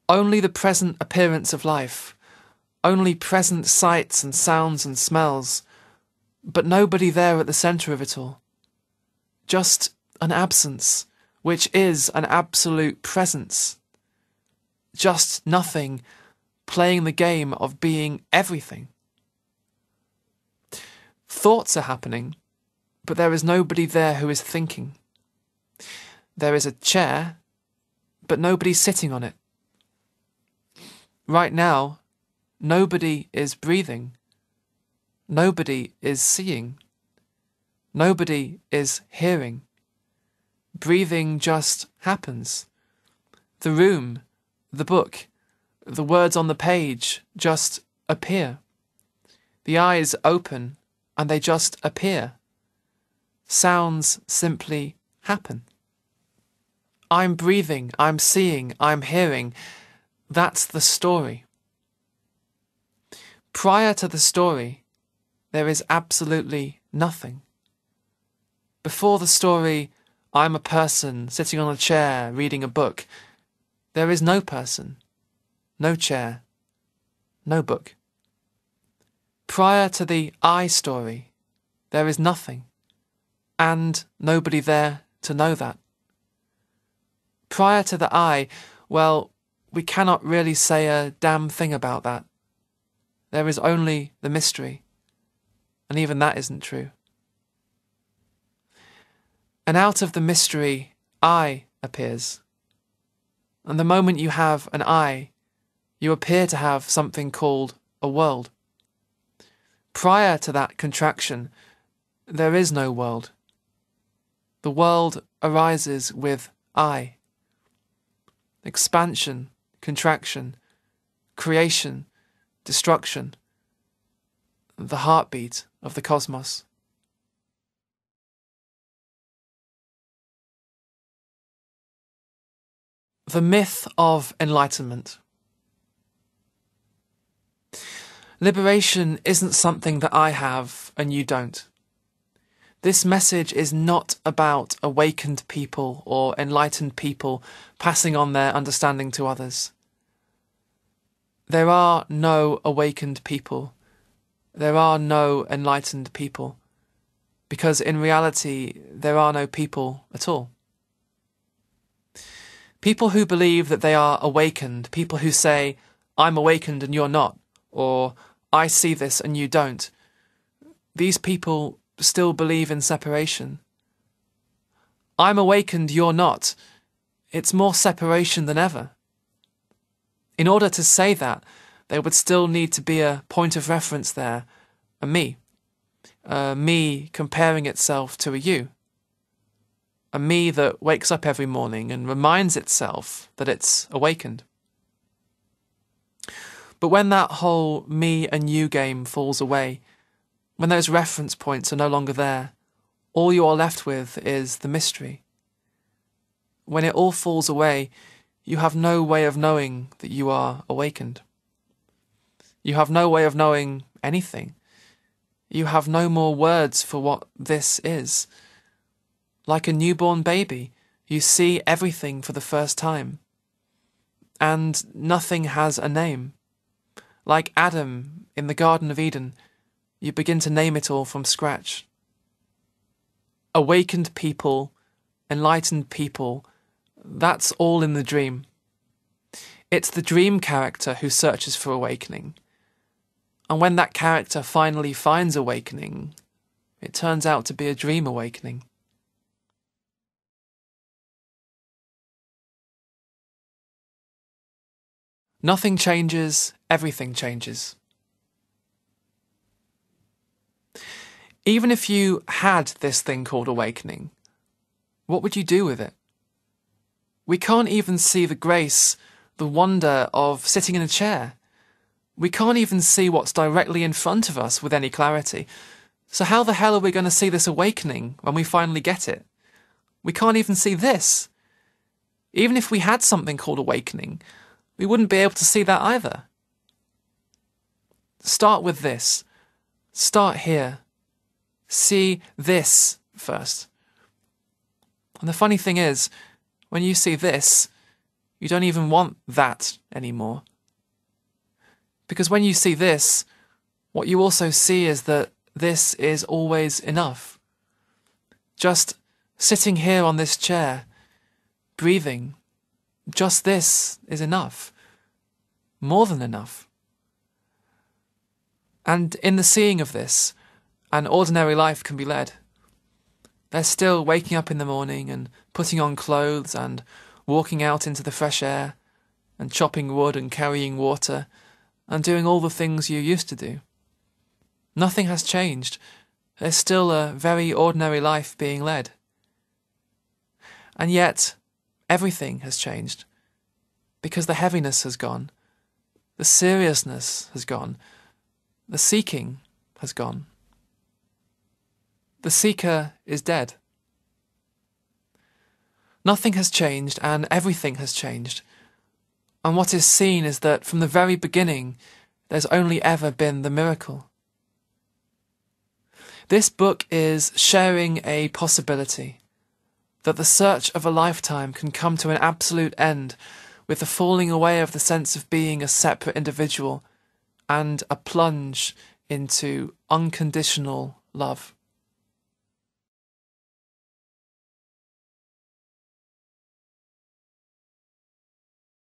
Only the present appearance of life, only present sights and sounds and smells, but nobody there at the centre of it all. Just an absence, which is an absolute presence. Just nothing, playing the game of being everything. Thoughts are happening, but there is nobody there who is thinking. There is a chair, but nobody sitting on it. Right now, nobody is breathing. Nobody is seeing. Nobody is hearing. Breathing just happens. The room, the book, the words on the page just appear. The eyes open and they just appear. Sounds simply happen. I'm breathing, I'm seeing, I'm hearing. That's the story. Prior to the story, there is absolutely nothing. Before the story, I'm a person sitting on a chair reading a book. There is no person, no chair, no book. Prior to the I story, there is nothing, and nobody there to know that. Prior to the I, well, we cannot really say a damn thing about that. There is only the mystery, and even that isn't true. And out of the mystery, I appears. And the moment you have an I, you appear to have something called a world. Prior to that contraction, there is no world. The world arises with I. Expansion, contraction, creation, destruction, the heartbeat of the cosmos. The myth of enlightenment. Liberation isn't something that I have and you don't. This message is not about awakened people or enlightened people passing on their understanding to others. There are no awakened people. There are no enlightened people. Because in reality, there are no people at all. People who believe that they are awakened, people who say, I'm awakened and you're not, or I see this and you don't, these people still believe in separation. I'm awakened, you're not. It's more separation than ever. In order to say that, there would still need to be a point of reference there, a me. A me comparing itself to a you. A me that wakes up every morning and reminds itself that it's awakened. But when that whole me and you game falls away, when those reference points are no longer there, all you are left with is the mystery. When it all falls away, you have no way of knowing that you are awakened. You have no way of knowing anything. You have no more words for what this is. Like a newborn baby, you see everything for the first time. And nothing has a name. Like Adam in the Garden of Eden, you begin to name it all from scratch. Awakened people, enlightened people, that's all in the dream. It's the dream character who searches for awakening. And when that character finally finds awakening, it turns out to be a dream awakening. Nothing changes, everything changes. Even if you had this thing called awakening, what would you do with it? We can't even see the grace, the wonder of sitting in a chair. We can't even see what's directly in front of us with any clarity. So how the hell are we going to see this awakening when we finally get it? We can't even see this. Even if we had something called awakening, we wouldn't be able to see that either. Start with this. Start here. See this first. And the funny thing is, when you see this, You don't even want that anymore. Because when you see this, what you also see is that this is always enough. Just sitting here on this chair, breathing, just this is enough. More than enough. And in the seeing of this, an ordinary life can be led. They're still waking up in the morning and putting on clothes and walking out into the fresh air and chopping wood and carrying water and doing all the things you used to do. Nothing has changed. There's still a very ordinary life being led. And yet, everything has changed because the heaviness has gone, the seriousness has gone, the seeking has gone. The seeker is dead. Nothing has changed and everything has changed. And what is seen is that from the very beginning, there's only ever been the miracle. This book is sharing a possibility that the search of a lifetime can come to an absolute end with the falling away of the sense of being a separate individual and a plunge into unconditional love.